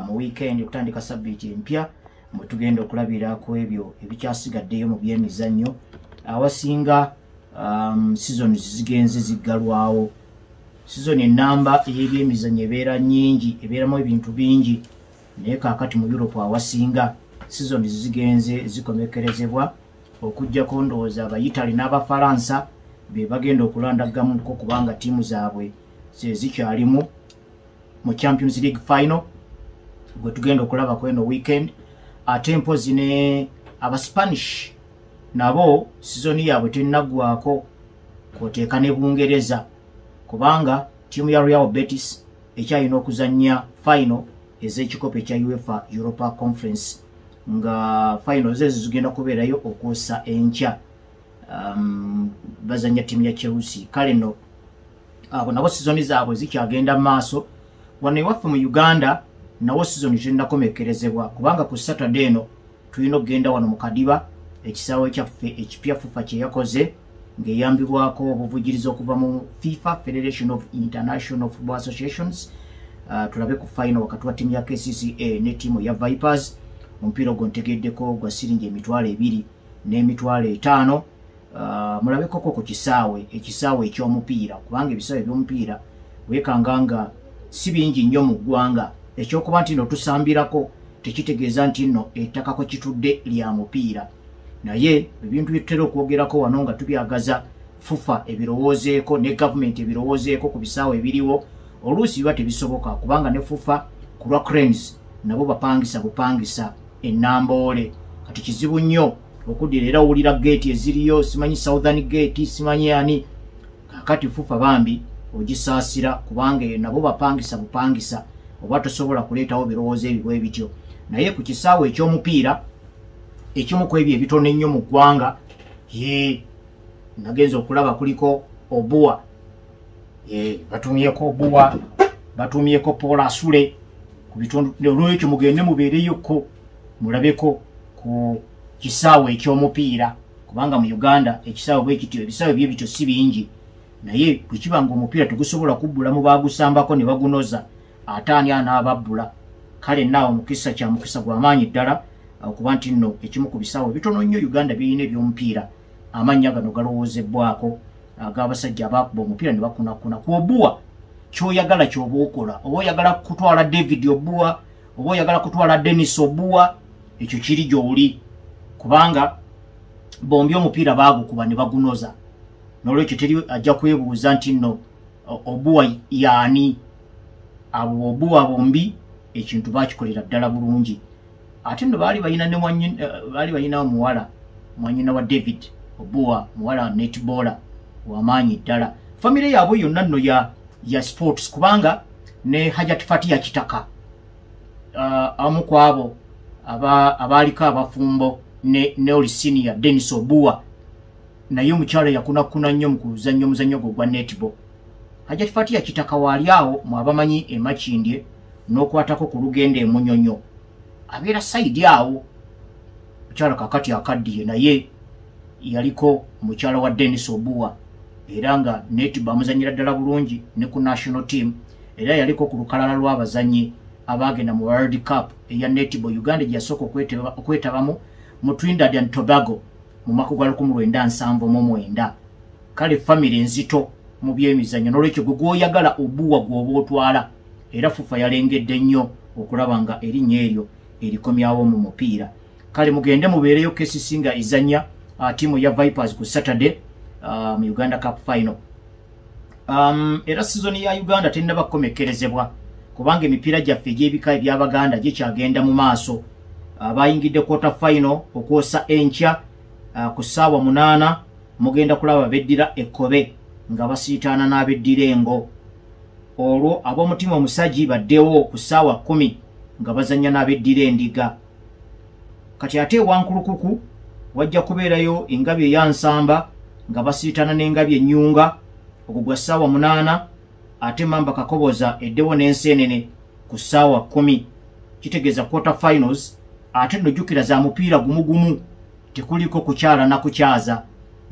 mu weekend okutandika sabbiiti empya mwe tugenda okulabira ku ebyo ebikyasigaddeyo mu byemizannyo awasinga season zigenze ziggalwawo. Season enamba ey'ebyemizannyo ebeera nnyingi, ebeeramu ebintu bingi, naye kaakati mu Europe awasinga season zigenze zikomekerezebwa okujjako ndowooza Abayitali n'Abafalansa be bagenda okulandaggamuko kubanga ttiimu zaabwe zikyalimu mu Champions League final gwe tugenda okulaba kweno weekend. Ate mpozi ne Abaspanish nabo season yaabwe tennaggwako kwoteeka ne Bungereza kubanga ttiimu ya Real Betis ekyalina okuzannya final ez'ekikopo ekya UEFA Europa Conference nga finals ezo zigenda kubeerayo okwosa enkya bazannya ttiimu ya Chelsea. Kale no abo nabo season zaabwe zikyagenda maaso. Wano ewaffe mu Uganda nawo season tennakomekerezebwa kubanga ku Saturday eno tulina okugenda wano mu Kadiba ekisaawe kyaffe ekipya FUFA kye yakoze ng'eyambibwako obuvujirizi okuva mu FIFA Federation of International Football Associations. Tulabe ku final wakati wa ttiimu ya KCCA ne ttiimu ya Vipers. Omupiira ogwo ntegeddeko gwa siringi $200 n'emitwalo 5. Mulabekoko ku kisaawe ekyomupiira kubanga ebisaawe eby'omupiira weekanganga si bingi nnyo mu ggwanga. Ekyokuba nti no tusambirako tekitegeeza nti nno ettaka ko kitudde lya mupiira, naye ebintu byetutera okwogerako wano nga tubyagaza FUFA ebirowoozeeko ne gavumenti ebirowoozeeko ku bisaawe ebiriwo oluusi biba tebisoboka kubanga ne FUFA ku lwa cranes nabo bupangisa ennamboole. Kati kizibu nnyo okuddira era owulira gate eziriyo, simanyi Southern Gate, simanyi ani. Kakati FUFA bambi ogisaasira kubanga nabo bupangisa oba tosobola kuleetawo birowoozo ebibwe bityo. Naye ku kisaawe ekyomupiira ekimu ku ebyo ebitono ennyo mu ggwanga nagenza okulaba kuliko Obua, batumyeko Obua, batumyeko Paul Asule ku bitundu. Olwekyo mugende mubeereyoko mulabeko ku kisaawe ekyomupiira kubanga mu Uganda ekisaawe bwe kityo ebisaawe bye bityo si bingi, naye bwe kiba nga omupiira tegusobola kubbula mu baagusambako ne bagunoza ate ani anaababbula. Kale naawe mukisa kya mukisa gw'amaanyi ddala okuba nti nno ekimu ku bisaawe bitono nnyo Uganda birina eby'omupiira amannya gano galowoozebbwako ag'abasajja abaakuba omupiira ne bakunakuna. Ku Obua ky'oyagala ky'oba okola, oba oyagala kutwala David Obua oba oyagala kutwala Dennis Obua, ekyo kiri gy'oli kubanga bombi omupiira baagukuba ne bagunoza. N'olwekyo teri ajja kwebuuza nti nno Obua yaani. Abo Obua bombi ekintu baakikolera ddala bulungi. Ate nno baali balina omuwala mwanyina wa David Obua, muwala netballer w'amaanyi ddala. Famire yaabwe yonna nno ya sports kubanga ne Hajat Fatia Kitaka amu ku abo abaaliko abafumbo ne oli senior Dennis Obua naye omukyala yakunakuna nnyo mu kuzannya omuzannyo gwe gwa netball. Hajat Fatia Kitaka waali awo mwabamanyi emakindye n'okwatako ku lugenda e Munyonyo abeera sayidi awo. Mukyala kakati akaddiye naye yaliko mukyala wa Dennis Obua era nga netball amuzannyira ddala bulungi ne ku national team, era yaliko ku lukalala lw'abazannyi abaagenda mu World Cup eya netball Uganda gye yasooka okwetabamu mu Trinidad and Tobago mu mwaka gwa 1979. Kale famire nzito mu byemizannyo, n'olwekyo gwe gw'oyagala Obua gw'oba otwala, era FUFA yalengedde nnyo okulaba nga erinnya eryo erikomyawo mu mupiira. Kale mugende mubeereyo KCC nga izannya ttiimu ya Vipers ku Saturday mu Uganda Cup final. Era season ya Uganda tennaba kukomekerezebwa kubanga emipiira gyaffe egy'ebika eby'Abaganda gikyagenda mu maaso. Bayingidde quarter final okwosa enkya ku ssaawa 8 mugenda kulaba beddira Ekkobe nga basiitaana n'abeddira Engo. Olwo ab'omutima omusajji baddewo ku ssaawa 10 nga bazannya n'abeddira Endiga. Kati ate ewankulukuku wajja kubeerayo engabi eya Nsamba nga basiitaana n'engabi Ennyunga ogwo gwa ssaawa 8, ate Mamba Kakoboza eddewo n'Enseenene ku ssaawa 10. Kitegeeza quarter finals. Ate nno jjukira za mupiira gumugumu, tekuliko kukyala na kukyaza.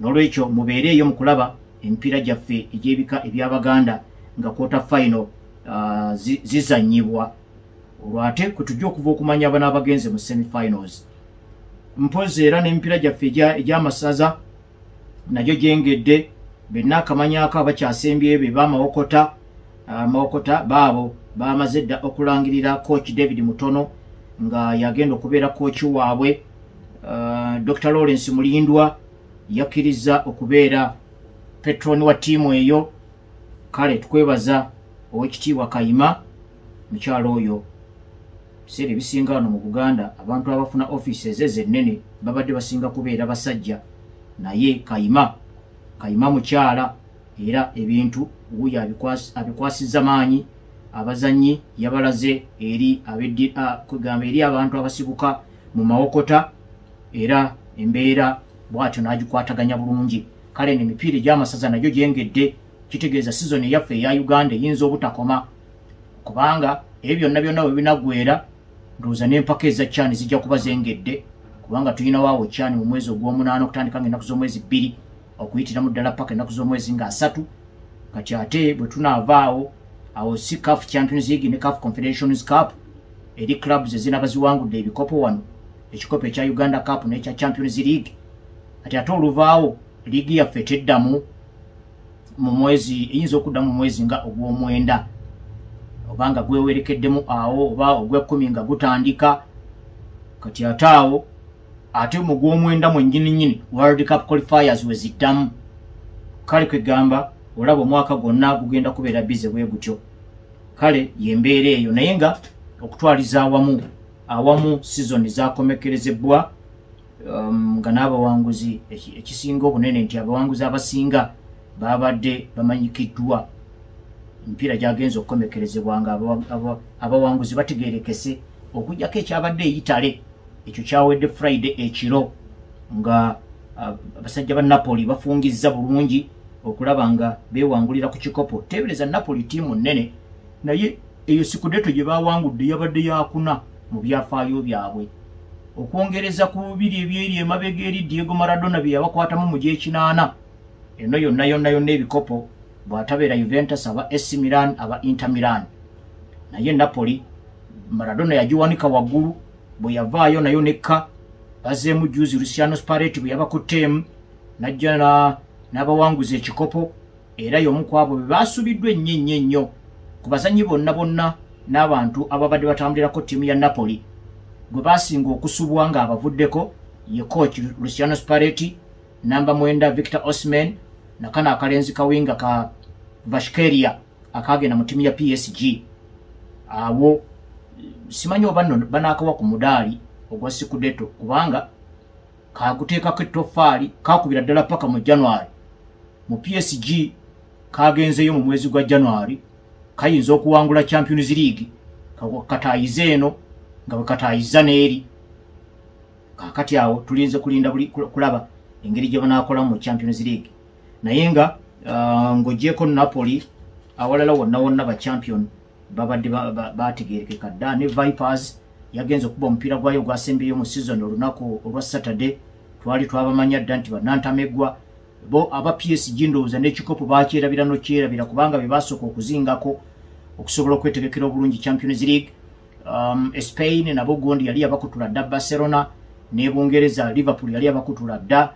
N'olwekyo mubeereeyo mu kulaba emipiira gyaffe egy'ebika eby'Abaganda nga quarter final zizannyibwa. olwate kutujja okuva okumanya abana abagenze mu semifinals. Mpozi era n'emipiira gyaffe egy'amasaza nagyo gyengedde benna akamanyako abakyasembyeyo be b'amawokota amawokota baabo bamaze dda okulangirira coach David Mutono nga yagenda okubeera coach waabwe. Dr. Lawrence Mulindwa yakkiriza okubeera patron wa tiimu eyo. Kale tukwebaza owekitiibwa Kayima mukyalo oyo. Biseera ebisinga wano mu Buganda abantu abafuna offices ezennene babadde basinga kubeera basajja, naye Kayima mukyala era ebintu wuyo abikwasiza maanyi abazanyi yabalaze eri kugamba eri abantu abasibuka mu mawokota era embeera bwatyo n'agikwataganya bulungi. Kale n'emipiira egy'amasaza nagyo gyengedde, kitegeeza season yaffe eya Uganda eyinza obutakoma kubanga ebyo byonna bwe binagwera ndowooza n'empaka eza CHAN zijja kuba zengedde kubanga tulina waawo CHAN mu mwezi ogw'omunaana okutandika ng'ennaku z'omwezi 2 okuyitiramu ddala paka ennaku z'omwezi nga 3. Kati ate bwe tunaavaawo awo si CAF Champions League ne CAF Confederations Cup eri clubs ezina baziwangudde ebikopo wano, ekikopo ekya Uganda Cup n'ekya Champions League. Ate oluvaawo liigi yaffe teddamu mu mwezi, eyinza okuddamu mu mwezi nga ogw'omwenda obanga gwewerekeddemu awo oba ogw'ekkumi nga gutandika. Kati ate mu gw'omwenda mwennyini World Cup qualifiers we ziddamu. Kale kwegamba olaba omwaka gwonna gugenda kubeera bize bwe gutyo. Kale yembeera eyo naye nga okutwaliza awamu season zakomekerezebwa nga n'abawanguzi ekisinga obunene nti abawanguzi abasinga babadde bamanyikiddwa. Emipiira gyagenza okukomekerezebwa nga abawanguzi bategeerekese okujjako ekyabadde eyitale ekyo kyawedde Friday ekiro nga abasajja ba Napoli bafungizza bulungi okulaba nga beewangulira ku kikopo. Teebereza Napoli tiimu nnene naye eyo Scudetto gye baawangudde yabadde yakuna mu byafaayo byabwe okwongereza ku bibiri ebyeri emabega eri Diego Maradona bye yabakwatamu mu gy'ekinaana. Eno yonna ebikopo bw'atabeera Juventus aba AC Milan aba Inter Milan, naye Napoli Maradona yagiwanika waggulu bwe yavaayo nayo nekka bazeemu juzi Luciano Spalletti bwe yabakutteemu najja n'abawanguza ekikopo era y'omu ku abo be baasubiddwa ennyo ku bazanyi bonna n'abantu ababadde batambulirako ttiimu ya Napoli. Gwe baasinga okusubwa nga abavuddeko ye coach Luciano Spalletti, namba 9 Victor Osimhen nakana akalenzi kawinga ka Vashkelia akagenda mu ttiimu ya PSG. Awo simanyi oba nno banaakawa ku mudaali ogwa Scudetto kubanga kaguteekako ettoffaali kakubira ddala paka mu January. Mu PSG kagenzeyo mu mwezi gwa January kayinza okuwangula Champions League kataayize eno nga bwe kataayiza n'eri. Kakati awo tulinze kulinda kulaba engeri gye banaakola mu Champions League. Naye nga ng'ogyeko Napoli awalala wonna ba champion babadde bategeerekeka dda. Ne Vipers yagenze okuba omupiira gwayo gwasembeyo mu season olunaku olwa Saturday twali twabamanya dda nti banantamegwa bo aba PSG ndowooza n'ekikopo bakyerabira nokyerabira kubanga be basooka okuzingako okusobola okwetegekera obulungi Champions League. Spain nabo gondi yali abakutula dda Barcelona, ne Bungereza Liverpool yali abakutula dda,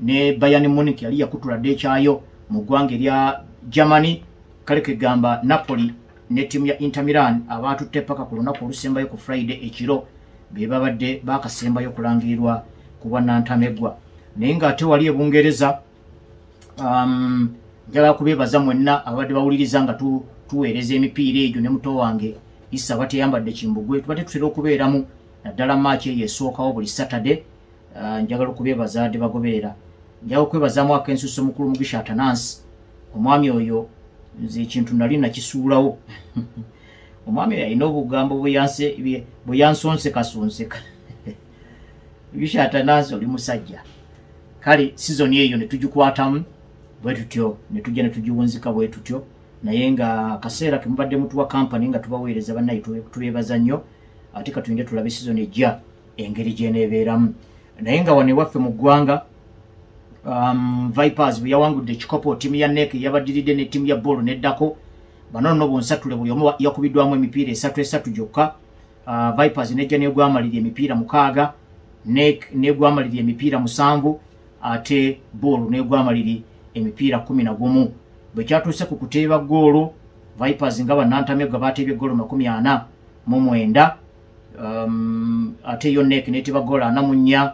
ne Bayern Munich yali yakutula dda ekyayo mu ggwanga erya Germany. Kale kegamba Napoli ne ttiimu ya Inter Milan abatutte paka ku lunaku olusembayo ku Friday ekiro be babadde bakasembayo okulangirirwa ku bwannantamegwa. Naye ng'ate wali e Bungereza njagala kubeebaza mwenna abadde bawuliriza nga tuweereza emipiira egyo ne muto wange Issa bateyambadde kimbugwe tubadde tutera okubeeramu naddala maaki eyo esookawo buli Saturday. Njagala okubeebaza adde bagoberera. Njagala okwebazaamu ak'ensuso mukulu Mugisha Atanasi. Omwami oyo nze ekintu nali nakisuulawo. Omwami oyo alina obugambo bwe yansonsekasonseka. Mugisha Atanasi oli musajja. Kale season eyo ne tugikwatamu bwe tutyo ne tujja ne tugiwunzika bwe tutyo. Naye nga akaseera ke mubadde mutuwa kampani nga tubaweereza bannayi tubeebaza nnyo ate katuyinde tulabe season ejja engeri gy'eneebeeramu. Naye nga wane waffe mu ggwanga Vipers bwe yawangudde ekikopo ttiimu ya NEC yabaddiridde ne ttiimu ya Bolo neddako bano nno bonsatule buli omu yakubiddwamu emipiira 3-3 gyokka. Vipers nejja negwamalira emipiira 6, NEC negwamalira emipiira 7, ate Bull negwamalira emipiira 11. Bwe kyatuuse ku kuteeba goolo, Vipers nga bannantamega bateebye goolo 49, ate yo NEC neteeba goolo 44,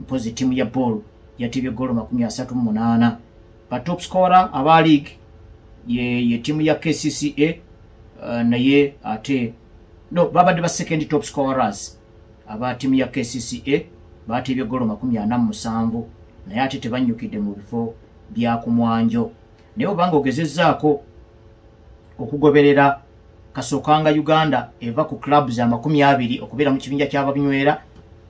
mpozi tiimu ya Bull yateebye goolo 38. Ba top scorer aba league ye tiimu ya KCCA, naye ate no babadde ba second top scorers aba tiimu ya KCCA bateebye goolo 47, naye ate tebanyukidde mu bifo bya kumwanjo. Naye obanga ogezezzaako okugoberera kasookanga Uganda eva ku clubs 20 okubeera mu kibinja ky'ababinywera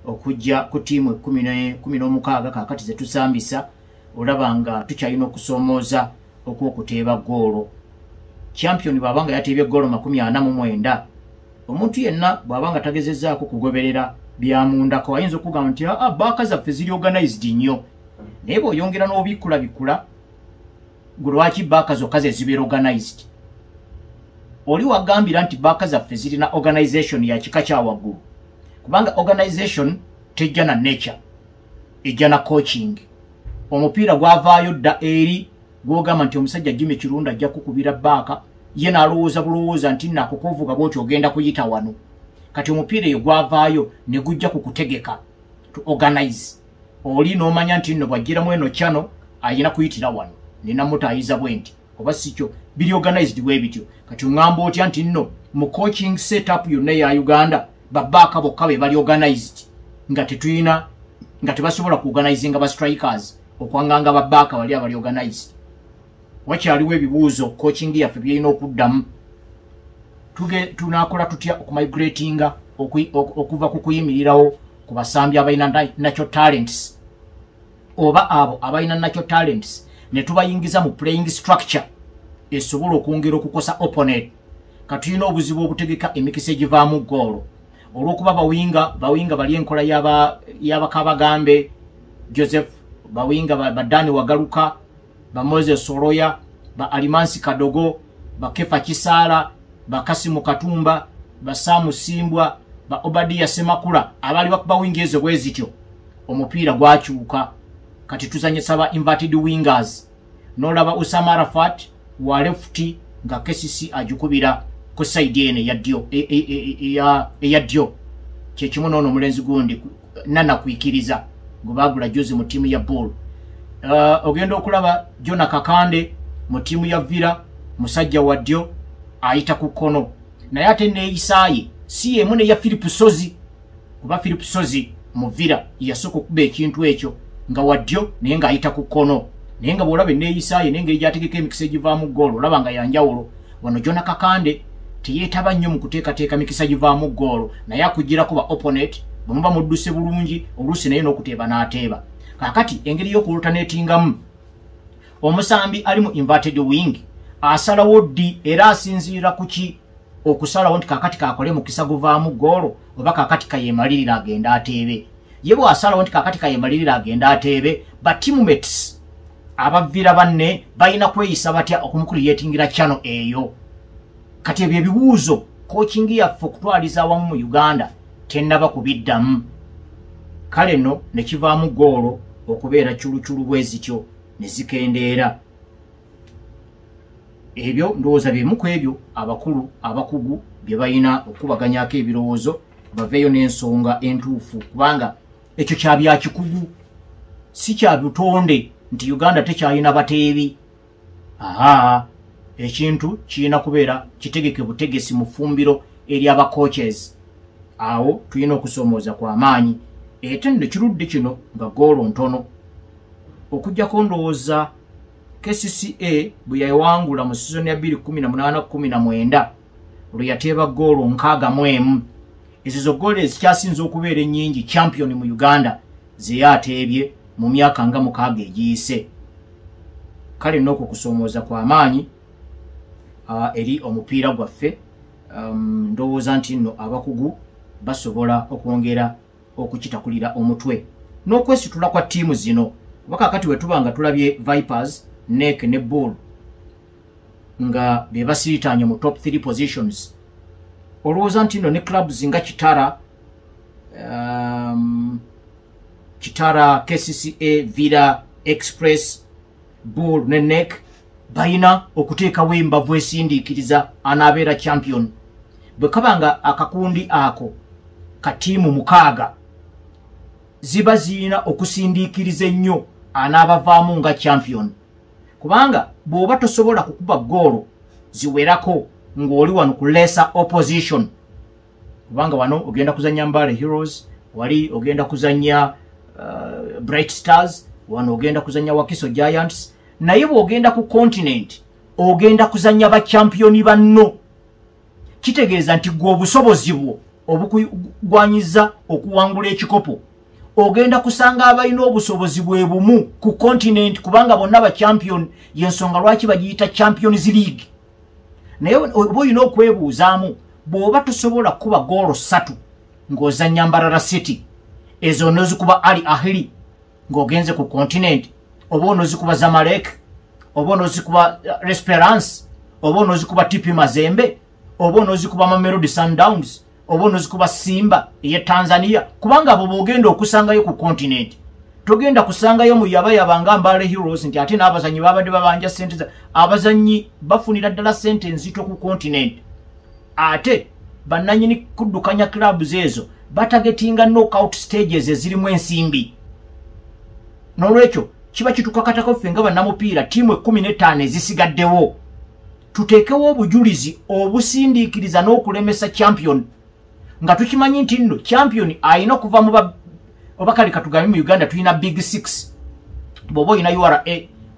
okujja ku tiimu 16 kaakati ze tusambisa, olaba nga tukyalina okusoomooza okw'okuteeba goolo. Champion bw'abanga yateebye goolo 49, omuntu yenna bw'abanga tagezezzaako kugoberera byamundako ayinza okugamba nti baaka zaffe ziri organized nnyo, naye bw'oyongera n'obikulabikula lwaki baaka zokka ze zibeera organized? Oli wagambira nti baaka zaffe zirina organization ya kika kya waggulu, kubanga organization tejja na nature, ejja na coaching. Omupiira gwavaayo dda eri gwogamba nti omusajja Jimmy Kirunda ajja kukubira baaka, ye n'alowooza bulowooza nti nakukovuga bwoti ogenda kuyita wano. Kati omupiira eyo gwavaayo ne gujja kukutegeka to organize. Oli n'omanya nti nno bw'ajjiramu eno channel ayina kuyitira wano, nina mutaayiza bwenti oba sikyo, biri organized bwe bityo. Kati ngamba otya nti nno mu coaching setup yonna ya Uganda babaaka bokka be bali organized, nga tetuyina nga tebasobola ku organizinga ba strikers okwanganga babaaka bali abali organized. Wakyaliwo ebibuuzo coaching yaffe byerina okuddamu. Tunakola tutya okumigratinga okuva ku kuyimirirawo ku basambi abalina natural talents oba abo abalina natural talents ne tubayingiza mu playing structure esobola okwongera okukosa opponent. Katulina obuzibu obutegeka emikisa egivaamu goolo olw'okuba bawinga bali enkola y'abakabagambe Joseph, bawinga ba Dani Wagaluka, ba Moses Soroya, ba Alimansi Kadogo, ba Kefa Kisaala, ba Kasimu Katumba, ba Samu Simbwa, ba Obadia Semakula, abali bawinga ezo bwezityo. Omupiira gwakyuka, kati tuzanyisa ba inverted wingers. N'olaba Usama Arafat wa lefti nga KCC ajukubira ku side ene ya ddyo. Kyekimu n'ono omulenzi gundi nana kwikiriza gubagula Jozi mu tiimu ya Bull. Ogenda okulaba Jona Kakande mu tiimu ya Villa, musajja wa ddyo ayita ku kkono, naye ate neeyisaaye si yemu ne ya Philip Sozi, kuba Philip Sozi mu Villa yasooka okuba ekintu ekyo nga wa ddyo naye ng'ayita ku kkono. Naye nga bw'olaba enneeyisaaye n'engeri gy'ategeka emikisa egivaamu goolo olaba nga yanjawulo. Wano Jona Kakande teyeetaba nnyo mu kuteekateeka mikisa givaamu goolo, naye akugirako ba opponent bwe muba mudduse bulungi oluusi naye n'okuteeba n'ateeba. Kaakati engeri y'okulutaneetingamu, omusambi ali mu inverted wing asalawo ddi era asinziira ku ki okusalawo nti kaakati kakole mukisa guvaamu goolo oba kaakati kayeemalirira agenda ateebe? Ye bw'asalawo nti kaakati kayeemalirira agenda ateebe, ba teammates abavira banne balina kweyisa batya okumukuliyetingira channel eyo? Kati ebyo ebibuuzo coaching yaffe okutwaliza awamu mu Uganda tennaba kubiddamu. Kale nno ne kivaamu goolo okubeera culuculu bwe zityo ne zikendeera. Ebyo ndowooza bimu ku ebyo abakulu abakugu bye balina okubaganyako ebirowoozo baveeyo n'ensonga entuufu, kubanga ekyo kya bya kikugu si kya butonde nti Uganda tekyalina bateebi. Ekintu kirina kubeera kitegeke butegesi mu ffumbiro eri aba coaches. Awo tulina okusoomooza kw'amaanyi. Ate nno kirudde kino nga goolo ntono. Okuggyako ndowooza KCCA bwe yawangula mu sizoni ya 2018-19 lwe yateeba goolo 61. Ezo goolo ezikyasinza okubeera ennyingi champion mu Uganda ze yateebye mu myaka nga 6 egiyise. Kale nno okusoomooza kw'amaanyi eri omupiira gwaffe. Ndowooza nti nno abakugu basobola okwongera okukitakulira omutwe n'okwesitula kwa ttiimu zino. Bakakati we tuba nga tulabye Vipers, NEC ne Bull nga be basiritanye mu top 3 positions, olowooza nti nno ne clubs nga Kitara, KCCA, Villa, Express, Bull ne NEC bayina okuteekawo embavu esindiikiriza anaabeera champion. Bwe kabanga akakundi ako katiimu 6 ziba zirina okusindiikiriza ennyo anaabavaamu nga champion. Kubanga bw'oba tosobola kukuba goolo ziwerako ng'oli wano ku lesser opposition, kubanga wano ogenda kuzanya Mbale Heroes, wali ogenda kuzanya Bright Stars, wano ogenda kuzanya Wakiso Giants, naye bw'ogenda ku continent ogenda kuzanya ba championi banno. Kitegeeza nti gwe obusobozi bwo obukugwanyiza okuwangula ekikopo ogenda kusanga abalina obusobozi bwe bumu ku continent, kubanga bonna ba champion, yensonga lwaki bagiyita Champions League. Naye oba olina okwebuuzaamu, bw'oba tosobola kuba goolo 3 ng'ozanya Mbarara City, ezo onozikuba Ali Ahly ng'ogenze ku continent, oba onozikuba Zamalek, oba onozikuba Esperance, oba onozikuba TP Mazembe, oba onozikuba Mamelodi Sundowns, oba onozikuba Simba eye Tanzania, kubanga abo bw'ogenda okusangayo ku continent togenda kusangayo mu yabayabanga Mbale Heroes nti ate n'abazanyi babadde babanja sente za abazanyi bafunira ddala sente nzito ku continent. Ate bannanyini kuddukanya clubs ezo batagetinga knockout stages ezirimu ensimbi. N'olwekyo kiba kitukakatako ffe nga bannamupiira ttiimu 15 ezisigaddewo tuteekewo obujulizi obusindiikiriza n'okulemesa champion, nga tukimanyi nti nno champion ayina okuva mu oba kale katugambe mu Uganda tulina big 6. Bw'oba oyina URA,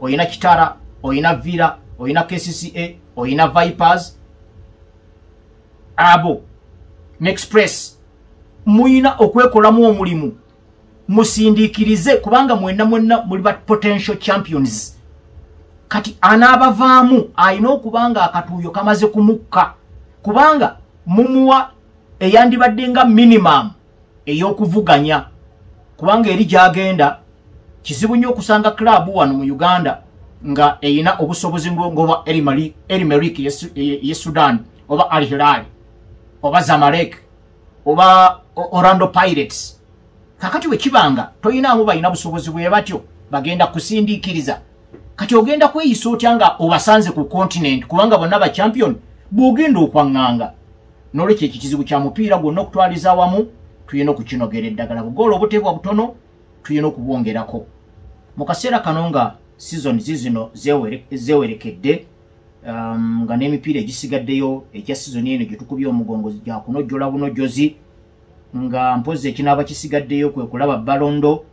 oyina Kitara, oyina Villa, oyina KCCA, oyina Vipers, abo n'Express muyina okwekolamu omulimu musindiikirize, kubanga mwenna muli ba potential champions. Kati anaabavaamu ayina okubanga akatuuyo kamaze kumukka, kubanga mumuwa eyandibadde nga minimum ey'okuvuganya, kubanga eri gyagenda kizibu nnyo okusanga club wano mu Uganda nga eyina obusobozi ng'oba El Merreikh ye Sudan, oba Al Hilal, oba Zamalek, oba Orlando Pirates. Kakati wekibanga toyinaamu balina busobozi bwe batyo bagenda kusindiikiriza, kati ogenda kweyisa otya nga obasanze ku continent, kubanga bonna ba champion bw'ogenda okwaŋŋanga. N'olwekyo ekizibu kya mupiira gwonna okutwaliza awamu tuyina okukinogera eddagala. Bugoolo obutebwa butono tuyina okubwongerako. Mu kaseera kano nga season zino zewerekedde, nga n'emipiira egisigaddeyo egya season eno gye tukubye omugongo gya kunojjola bunojjozi, nga mpozi ekinaaba kisigaddeyo kwe kulaba Balondo,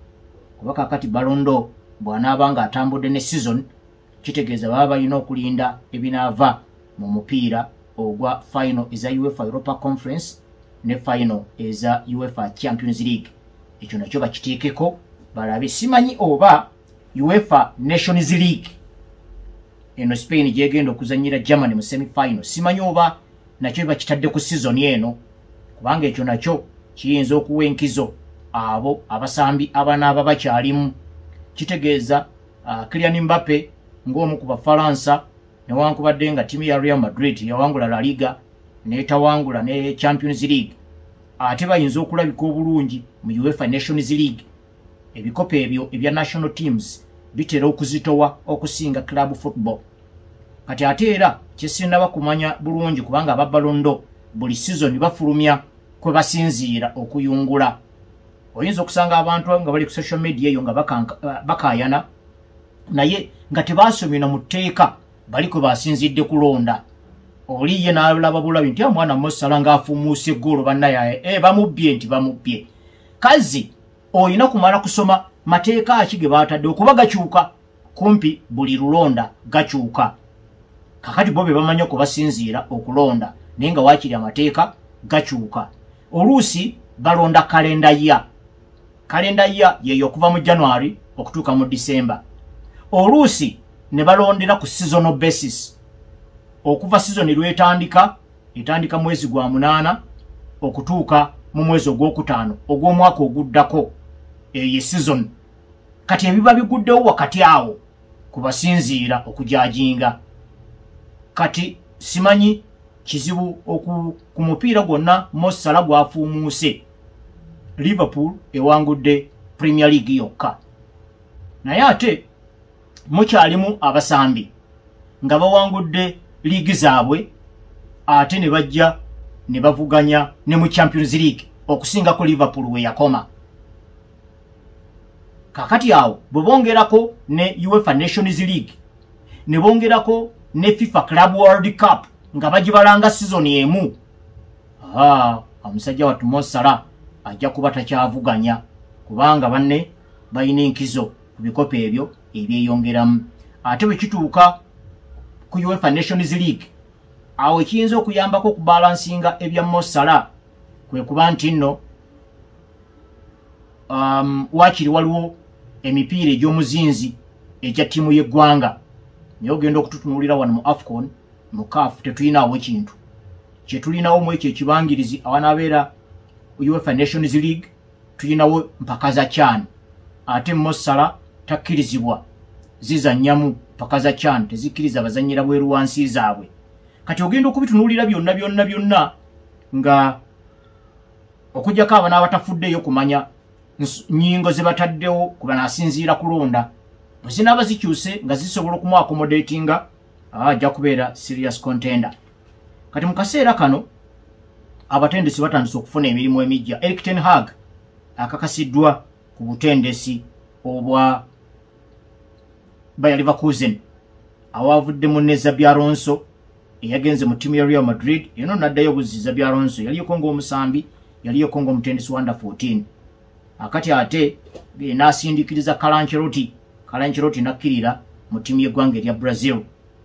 kuba kakati Balondo bw'anaaba nga atambudde ne season kitegeeza baba balina okulinda ebinaava mu mupiira ogwa final eza UEFA Europa Conference ne final eza UEFA Champions League. Ekyo nakyo bakiteekeko balabe. Simanyi oba UEFA Nations League eno Spain gyegenda okuzanyira Germany mu semi-final, simanyi oba nakyo bakitadde ku season eno, kubanga ekyo nakyo kiyinza okuwa enkizo abo abasambi abanaaba bakyalimu. Kitegeeza Kylian Mbappe ng'omu ku Bafalansa newankubadde nga ttiimu ya Real Madrid yawangula La Liga n'etawangula ne Champions League, ate bayinza okulabika obulungi mu UEFA Nations League. Ebikopo ebyo ebya national teams bitera okuzitowa okusinga club football. Kati ate era kyesinaba kumanya bulungi, kubanga aba Balondo buli season bafulumya kwe basinziira okuyungula. Oyinza okusanga abantu nga bali ku social media eyo nga bakaayana naye nga tebasomye na mu tteeka bali kwe basinzidde kulonda. Oli ye n'alaba bulabi nti omwana Mosala ng'afumuuse eggoolo bannaye bamubbye nti bamubbye. Kazi oyina kumala kusoma mateeka ki ge baatadde okuba gakyuka, kumpi buli lulonda gakyuka. Kakati bo be bamanyi okubasinziira okulonda, naye nga waakiri amateeka gakyuka. Oluusi balonda kalenda ya yeyo okuva mu January okutuuka mu December. Oluusi ne balondera ku seasonal basis, okuva season etandika mwezi gwa 8 okutuuka mu mwezi ogw'okutaano ogw'omwaka oguddako ye season. Kati ebiba biguddewo wakati awo kubasinziira okujajinga. Kati simanyi kizibu ku mupiira gwonna Mo Salah gwafuumuuse Liverpool ewangudde Premier League yokka. Naye ate mukyalimu abasambi nga bawangudde liigi zaabwe ate ne bajja ne bavuganya ne mu Champions League okusingako Liverpool we yakoma. Kakati awo bwe bongerako ne UEFA Nations League ne bongerako ne FIFA Club World Cup nga bagibalanga season emu. Omusajja watu Mo Salah ajja kuba takyavuganya kubanga banne bayina enkizo ku bikopo ebyo ebyeyongeramu. Ate bwe kituuka ku UEFA Nations League awo ekiyinza okuyambako okubalansinga ebya Mo Salah kwe kuba nti nno wakiri waliwo emipiira egy'omuzinzi egya ttiimu y'eggwanga naye ogenda okututunulira wano mu AFCON mu CAF tetulinawo ekintu kye tulinawo mu ekyo ekibangirizi awanabeera UEFA Nations League tulinawo mpaka za CHAN ate Mo Salah takkirizibwa zizannyamu mpaka za CHAN tezikkiriza bazannyira bweru wansi zaabwe. Kati ogenda okubitunulira byonna nga okujjako abana abatafuddeyo kumanya nnyingo ze bataddewo kuba nasinziira kulonda bwe zinaaba zikyuse nga zisobola okumu accommodatinga ajja kubeera serious contender. Kati mu kaseera kano abatendesi batandise okufuna emirimu emijja. Erik ten Hag akakasiddwa ku butendesi obwa Bayer Leverkusen awavuddemu ne Xabi Alonso eyagenze mu ttiimu ya Real Madrid yeno naddayo buzzi Xabi Alonso yaliyeko ng'omusambi yaliyeko ng'omutendesi wa under 14 akati ate n'asindikiriza Carlo nakkirira mu ttiimu y'eggwanga erya Brazil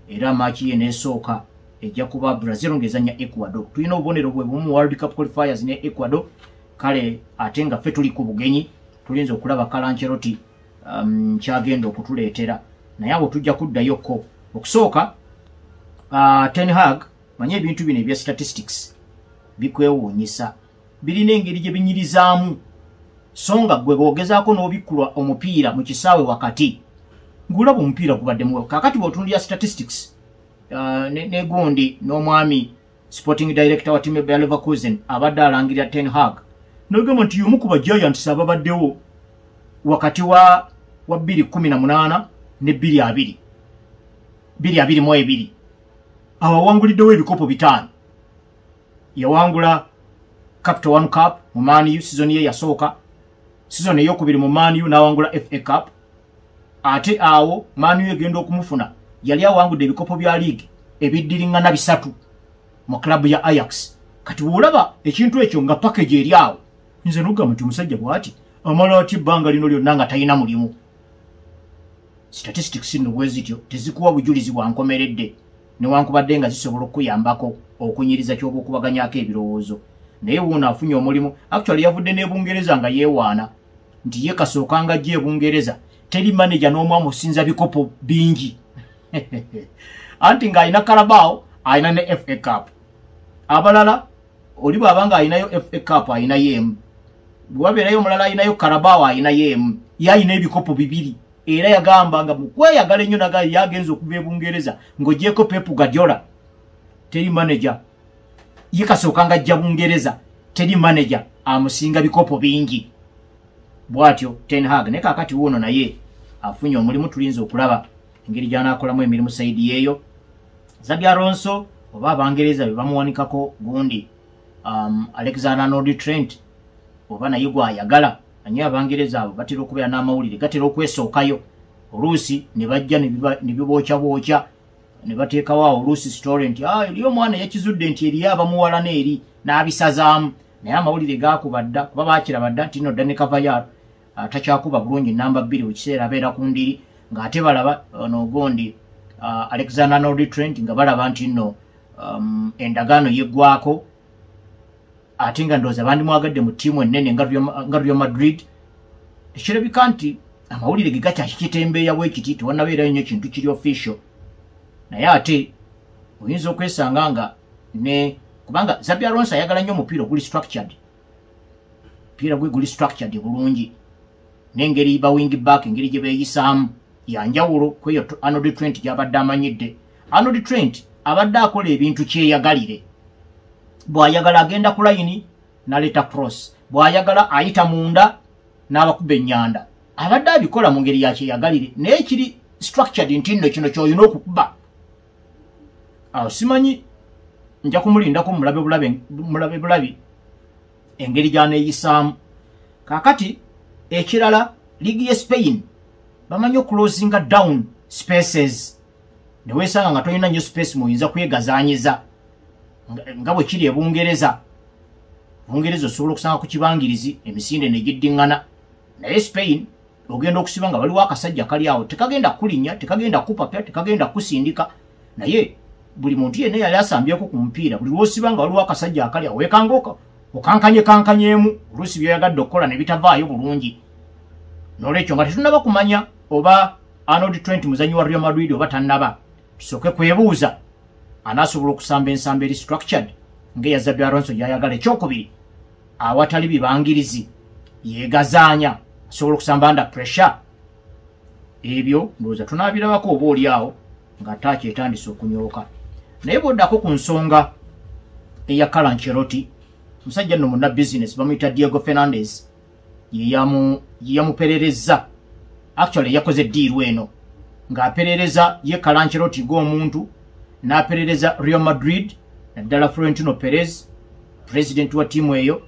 era maaki ye n'esooka ejja kuba Brazil ng'ezannya Ecuador. Tulina obubonero bwe bumu World Cup qualifiers ne Ecuador kale ate nga ffe tuli ku bugenyi tulinza okulaba Carlo kyagenda okutuleetera naye abo tujja kuddayokko. Okusooka Ten Hag manye ebintu bino ebya statistics bikwewuunyisa birina engeri gye binyirizaamu songa gwe boogezaako n'obikkulwa omupiira mu kisaawe wakati ngulaba omupiira gubaddemu kakati bw'otunulira statistics ne gundi n'omwami sporting director wa timu ya Bayer Leverkusen abadde alangirira Ten Hag n'ogamba nti y'omu ku Giants ababaddewo wakati wa 2018 ne 2022 awawanguliddewo ebikopo 5 yawangula Capital One Cup mu Man U season ye yasooka season eyokubiri mu Man U n'awangula FA Cup ate awo Man U egenda okumufuna yali awangudde ebikopo bya league ebiddiringana 3 mu club ya Ajax. Kati bw'olaba ekintu ekyo nga package eri awo nze n'ogamba nti omusajja bw'ati amala ati ebbanga lino lyonna nga talina mulimu. Statistics nno bwe zityo tezikuwa bujulizi bwa nkomeredde newankubadde nga zisobola okuyambako okunyiriza ky'obukubaganyaako ebirowoozo. Naye wuuno afunye omulimu actually yavudde ne Bungereza nga yeewaana nti ye kasookanga gye Bungereza teri manager n'omu amusinza bikopo bingi anti ng'alina Carabao alina ne FA Cup abalala oli bw'abanga alinayo FA Cup alinayo emu bwe wabeerayo omulala alinayo Carabao alinayo emu ye alina ebikopo 2 era yagamba nga mu kweyagala ennyo nagali yagenza okuva e Bungereza ng'ogyeko Pep Guardiola teri manager ye kasookanga ajja Bungereza teri manager amusinga bikopo bingi bw'atyo Ten Hag ne kakati wuuno naye afunye omulimu tulinza okulaba engeri gy'anaakolamu emirimu saidi yeeyo. Xabi Alonso oba Abangereza be bamuwanikako gundi Alexander-Arnold Trent oba naye gw'ayagala anye Abangereza abo batera okubeera n'amawulire gatera okwesookayo oluusi ne bajja ne bibookya ne bateekawo oluusi story nti eri omwana yakizudde nti eriyo abamuwala n'eri n'abisazaamu naye amawulire gaakubadda kuba baakirabadda nti nno Dani Cavallaro takyakuba bulungi namba 2 mu kiseera abeera ku ndiri ng'ate balaba n'ogundi Alexander-Arnold Trent nga balaba nti nno endagaano yeggwako ate nga ndowooza bandimwagadde mu ttiimu ennene nga Real Madrid. Ekirabika nti amawulire ge gakyakikitembeeya bwekiti tewannabeerayo nnyo kintu kiri official naye ate oyinza okwesanga nga ne kubanga Xabi Alonso ayagala nnyo omupiira guli structured bulungi n'engeri ba wing back engeri gye beeyisaamu yanjawulo kweyo Arnold Trent gy'abadde amanyidde. Arnold Trent abadde akola ebintu kyeyagalire bwayagala agenda ku line naleta cross bwayagala ayita munda n'abakuba ennyanda abadde abikola mu ngeri yakyeyagalire naye kiri structured ntinno kino ky'olina okukuba awo simanyi nja kumulindako mulabe bulabi engeri gy'aneeyisaamu kaakati ekirala ligi ye Spain bamanyi okulozinga down spaces neweesanga nga tolina nnyo space muyinza kwegazaanyiza nga bwe kiri Bungereza osobola okusanga ku kibangirizi emisinde ne giddiŋŋana naye Spain ogenda okusiba nga waliwo akasajja kali awo tekagenda kulinnya tekagenda kupapya tekagenda kusindika naye buli muntu yenna yali asambyeko ku mupiira buli lwosiba nga waliwo akasajja akali awo weekanga okankanyemu oluusi byoyagadde okukola ne bitavaayo bulungi n'olwekyo nga tetunnaba kumanya oba Arnold Trent muzanyi wa Real Madrid oba tannaba tusooke kwebuuza anaasobola okusamba ensamba eri structured ng'eya Xabi Alonso gy'ayagala ekyokubiri awatali bibangirizi yeegazaanya asobola okusamba under pressure ebyo ndowooza tunaabirabako oba oli awo nga taaki etandise okunyooka naye bw'oddako ku nsonga eya Carlo Ancelotti musajja nno munna business bamuyita Diego Fernandez yeyamuperereza actually yakoze ddiiru eno ng'aperereza ye Carlo Ancelotti ng'omuntu n'aperereza Real Madrid naddala Florentino Perez president wa tiimu eyo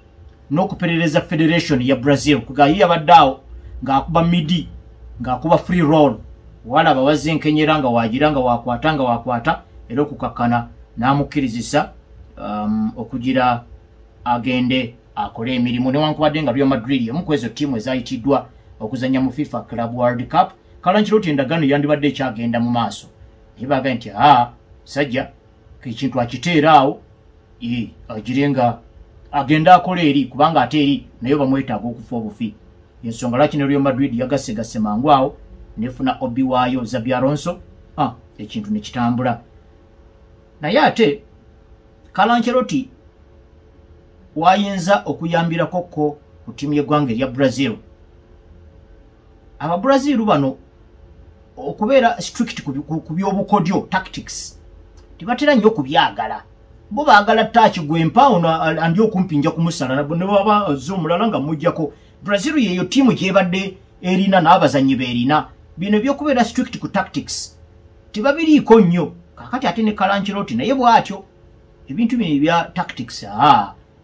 n'okuperereza federation ya Brazil kuga ye yabadde awo ng'akuba midi ng'akuba free roll wala bawazenkenyera nga wagira nga wakwata era okukakkana n'amukkirizisa okugira agende akole emirimu newankubadde nga Real Madrid emu ku ezo ttiimu ezayitiddwa okuzanya mu FIFA Club World Cup Carlo Ancelotti endagaano yandibadde ekyagenda mu maaso naye baga nti sajja ekintu akiteera awo agire nga agenda akola eri kubanga ate eri naye bamwetaaga okufa obufi ensonga lwaki ne Real Madrid yagasegase mangu awo nefuna obi waayo Xabi Alonso ekintu ne kitambula naye ate Carlo Ancelotti wayinza okuyambirako ko ku ttiimu y'eggwanga erya Brazil Ababrazil bano okubeera strict ku by'obukodyo tactics tibatera nnyo okubyagala bo baagala taaki gwempaawo andi okumpinja ku musala ne baba azze omulala nga mujjako Brazil yeeyo ttiimu gyebadde erina n'abazannyi beerina bino ebyokubeera strict ku tactics tebabiriiko nnyo kakati ate ne Carlo Ancelotti naye bw'atyo ebintu bino ebya tactics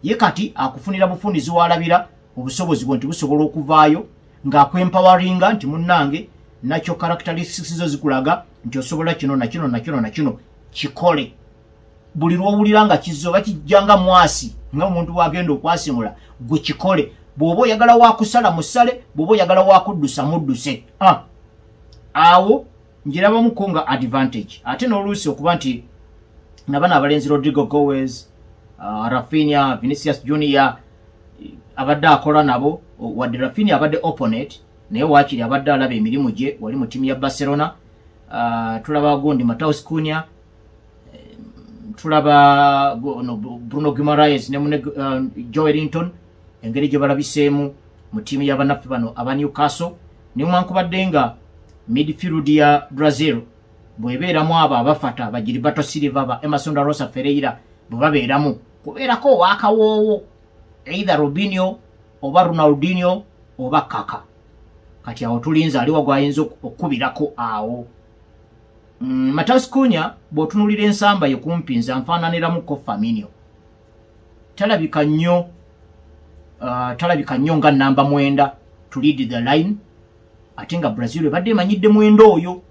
ye kati akufunira bufundizi walabira obusobozi bwo nti busobola okuvaayo ng'akwempoweringa nti munnange nakyo characteristics zo zikulaga nti osobola kino nakino kikole buli lwowulira nga kizoba kijjanga mwasi nga omuntu bwagenda okwasimula gwe kikole bw'oba oyagala wakusala musale bw'oba oyagala wakuddusa mudduse awo njirabamuko nga advantage ate n'oluusi okuba nti nabana abalenzi Rodrigo Goes Rafinha Vinicius Junior abadde akola nabo wadde Rafinha abadde opponent naye waakiri abadde alaba emirimu gye wali mu ttiimu ya Barcelona tulaba gundi Mateus Cunha tulaba Bruno Guimaraes ne Joelinton engeri gye balabiseemu mu ttiimu y'abanafu bano aba Newcastle newankubadde nga midfield ya Brazil bwebeeramu abo abafata ba Gilberto Silva ba Emerson da Rosa Ferreira bwe babeeramu kubeerako waakawoowo either Robinho oba Ronaldinho oba Kaka kati awo tulinza aliwo gwayinza okubirako awo Mateus Cunha bw'otunulira ensamba ye kumpi nze nfaananiramuko Firmino talabika nnyo nga namba 9 to lead the line ate nga Brazil ebadde emanyidde mwenda oyo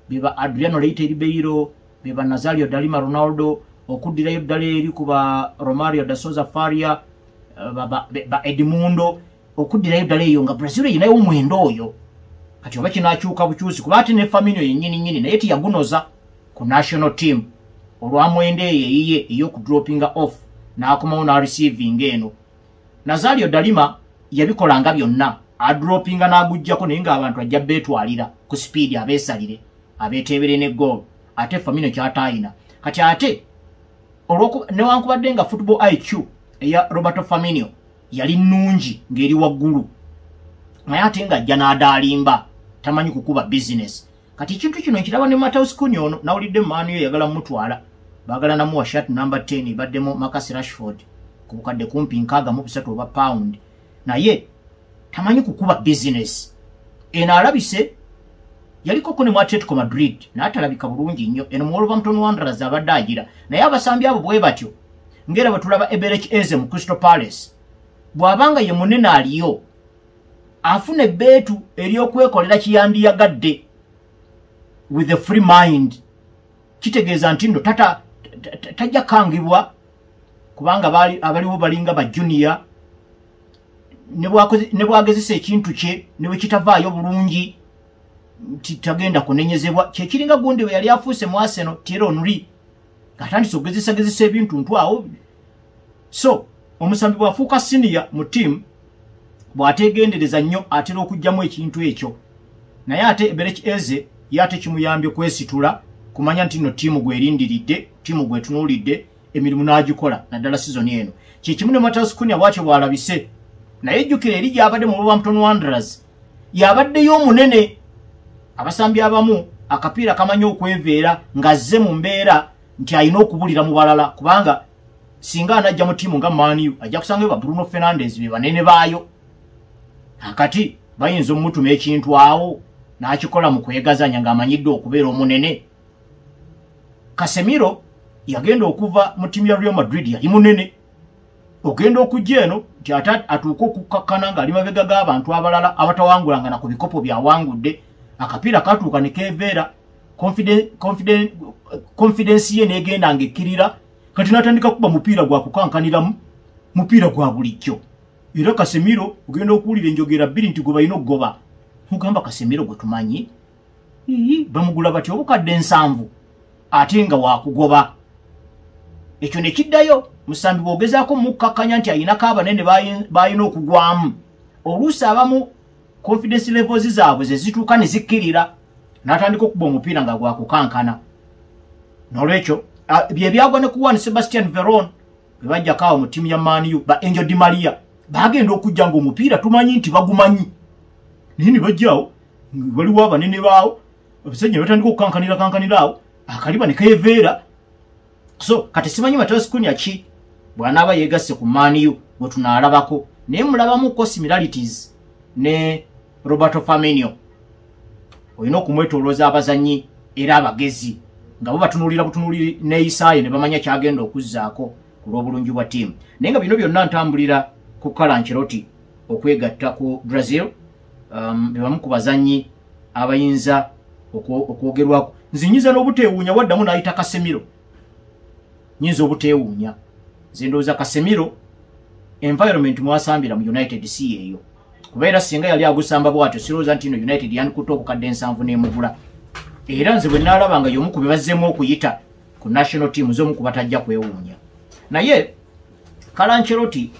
beba Adriano Leite Ribeiro beba Nazario da Lima Ronaldo okuddirayo ddala eri ku ba Romario da Souza Faria ba Edmundo okuddirayo ddala eyo nga Brazil erinayo mwenda oyo kati oba kinaakyuka bukyusi kuba ate ne Firmino yennyini naye tiyagunoza ku national team olwamwenda eyo eyiye ey'okudropinga off n'akomawo n'areceiving eno Nazario da Lima yabikolanga byonna adropinga n'agujjako naye ng'abantu ajja beetwalira ku speed abeesalire abeetebere ne goal ate Firmino kyataayina kati ate newankubadde nga football IQ eya Roberto Firmino yali nnungi ng'eri waggulu naye ate ng'ajja n'adaalimba tamanyi kukuba business kati ekintu kino nkiraba ne Mateus Cunha ono nawulidde maani yo yagala mutwala bagala namuwa shirt number 10 baddemu Marcus Rashford ku bukadde kumpi nkaaga mu bisatu oba pound naye tamanyi kukuba business eno alabise yaliko ko ne mu Atletico Madrid n'atalabika bulungi nnyo eno mu Wolverhampton Wanderers abadde agira naye abasambi abo bwe batyo ngera batulaba Eberechi Eze mu Crystal Palace bw'abanga ye munene aliyo afune betu eriyokwekolera kiyandiyagadde with a free mind kitegeeza nti ndo tajja kangibwa kubanga abaliwo balinga ba junior ne bwagezesa ekintu kye ne bwe kitavaayo bulungi tagenda kunenyezebwa kyekiringa gundi we yali afuuse mu Arsenal Thierry Henry atandise okugezesa ebintu ntwawo so omusambi bwafuuka senior mu team bw'ategendereza nnyo atera okugjamu ekintu ekyo naye ate Eberechi Eze yate kimuyambye kwesitula kumanya nti no tiimu gwerindiridde tiimu gwetunuulidde emirimu n'agikola naddala sizoni eno kyekimu ne Matheus Cunha bwakyo bw'alabise naye jjukira eri gy'abadde mu Wolverhampton Wanderers y'abaddeyo omunene abasambi abamu akapiira kamanyi okweveera ng'azze mu mbeera nti alina okubulira mu balala kubanga singa anajja mu tiimu nga Man U ajja kusangayo ba Bruno Fernandes be banene baayo akati bayinza omutuma ekintu awo n'akikola mu kwegazanya ng'amanyidde okubeera omunene Casemiro yagenda okuva mu tiimu ya Real Madrid yali munene ogenda okujja eno nti atuuka okukakkana ng'ali mabega g'abantu abalala abatawangulanga na ku bikopo byawangudde akapiira katuuka ne keeveera confidence ye n'egenda ng'ekkirira kati n'atandika kuba mupiira gwa kukankaniramu mupiira gwa bulijjo era Casemiro ogenda okuwulira enjogera bbiri nti gwe balina okugoba mugamba Casemiro gwe tumanyi bamugula bati obukadde 7 ate nga wakugoba ekyo ne kiddayo musambi bw'ogezaako mukkakkanya nti ayinako abanene bayina okugwamu oluusi abamu confidence levels zaabwe ze zituuka ne zikkirira n'atandika okuba omupiira nga gwakukankana n'olwekyo bye byagwa ne ku Juan Sebastian Veron bwe bajjako awo mu ttiimu ya Man U ba Angel Di Maria bagenda okujja ng'omupiira tumanyi nti bagumanyi naye ne bajjaawo waliwo abanene baawo abasajja batandika okukankanira awo akaliba ne keeveera so kati simanyi Matheus Cunha ki bw'anaaba yeegasse ku Man U bwe tunaalabako naye mulabamuko similarities ne Roberto Firmino olina okumwetolooza abazanyi era abagezi nga bo batunuulira butunuuliri neeyisaayo ne bamanya kyagenda okuzzaako ku lw'obulungi bwa ttiimu naye nga bino byonna ntambulira ku Carlo Ancelotti okwegatta ku Brazil be bamu ku bazanyi abayinza okwogerwako nzinyiza n'obuteewuunya waddamu n'ayita Casemiro nyinza obuteewuunya nze ndowooza Casemiro environment mwasambira mu United si eyo kubeera singa yali agusamba bwatyo sirowooza nti ino United yandikutte obukadde 7 n'emugula era nze bwe naalaba nga y'omu ku be bazzeemu okuyita ku national team z'omu ku batajja kwewuunya naye Carlo Ancelotti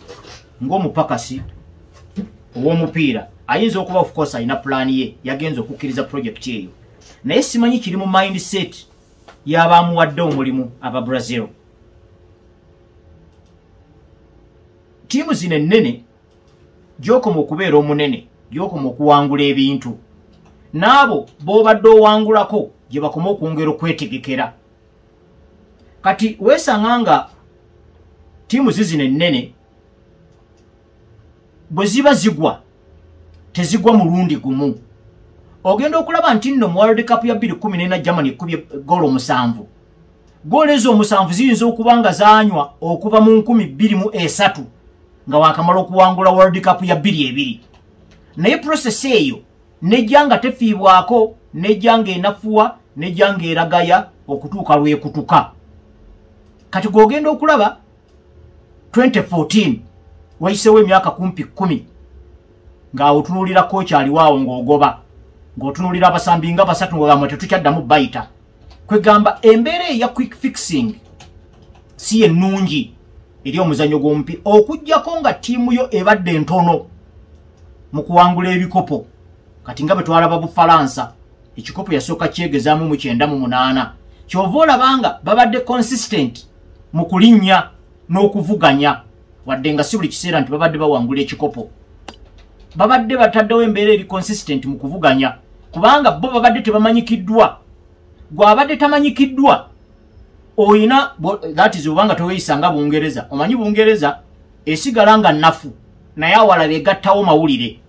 ng'omupakasi ow'omupiira ayinza okuba of course alina pulaani ye yagenza okukkiriza project eyo naye simanyi kiri mu mindset y'abaamuwadde omulimu aba Brazil tiimu zino ennene gy'okoma okubeera omunene gy'okoma okuwangula ebintu n'abo b'obadde owangulako gye bakoma okwongera okwetegekera kati weesanga nga tiimu zino ennene bwe ziba zigwa tezigwa mulundi gumu ogenda okulaba nti nno mu World Cup ya 2014 Germany ekubye goolo 7 goolo ezo 7 ziyinza okuba nga zaanywa okuva mu 2003 nga wakamala okuwangula World Cup ya 22 naye process eyo nejja nga tefiibwako nejja nga enafuwa nejja nga eragaya okutuuka lwekutuka kati gw'ogenda okulaba 2014 wayiseewo emyaka kumpi 10 ng'otunuulira kooki aliwaawo ng'ogoba ng'otunuulira abasambi nga basatu ng'ogamba tetukyaddamu bayita kwegamba embeera eya quick fixing si ennungi eri omuzannyo gw'omupiira okuggyako nga ttiimu yo ebadde ntono mu kuwangula ebikopo kati nga bwe twalaba Bufalansa ekikopo yasooka kyegezaamu mu 98 kyova olabanga babadde consistent mu kulinnya n'okuvuganya wadde nga si buli kiseera nti babadde bawangula ekikopo babadde bataddewo embeera eri consistent mu kuvuganya kubanga bo babadde tebamanyikiddwa gw'abadde tamanyikiddwa oyina that is obanga toyisanga Bungereza omanyi Bungereza esigala nga nafu naye awala legattawo mawulire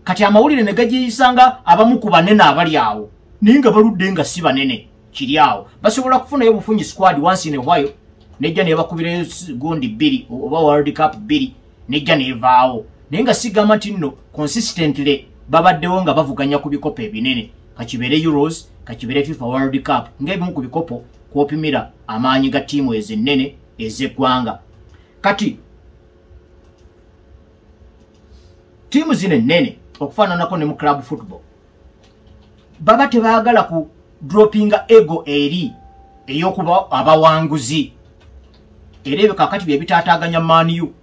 kati amawulire ne gagiyisanga abamu ku banene abali awo ninga baludde nga si banene kiri awo basobola kufuna obufunyi squad once in a while nejja ne bakubira gondi 2 oba World Cup 2 nejja ne vaawo nenga sigama tinno consistently babaddewo nga bavuganya ku bikopo ebinene kachibere Euros kachibere FIFA World Cup ngebimu ku bikopo kwopimira amaanyi ga timu ezenene ezeggwanga kati timu zine nene okufaananako ne mu club football baba tebaagala ku droppinga ego eri eyokuba abawanguzi erebe kakati bye bitaataganya Man U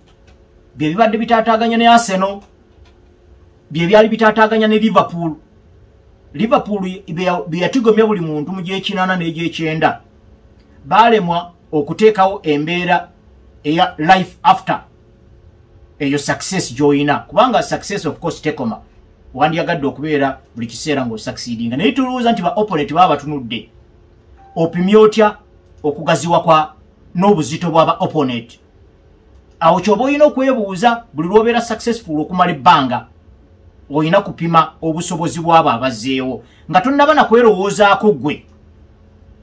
bye bibadde bitaataganya ne Arsenal bye byali bitaataganya ne Liverpool bye yatigomya buli muntu mu gy'ekinana n'egy'ekyenda balemwa okuteekawo embeera eya life after eyo success joina kubanga success of course tekoma wandiyagadde okubeera buli kiseera ngo succeeding naye tuluuza nti ba opponent baba batunudde opimye otya okugaziwa kwa n'obuzito bw'aba opponent awo kyoba olina okwebuuza buli lwobeera successful okumala ebbanga olina kupima obusobozi bw'abo abazzeewo nga tonnaba na kwerowoozaako ggwe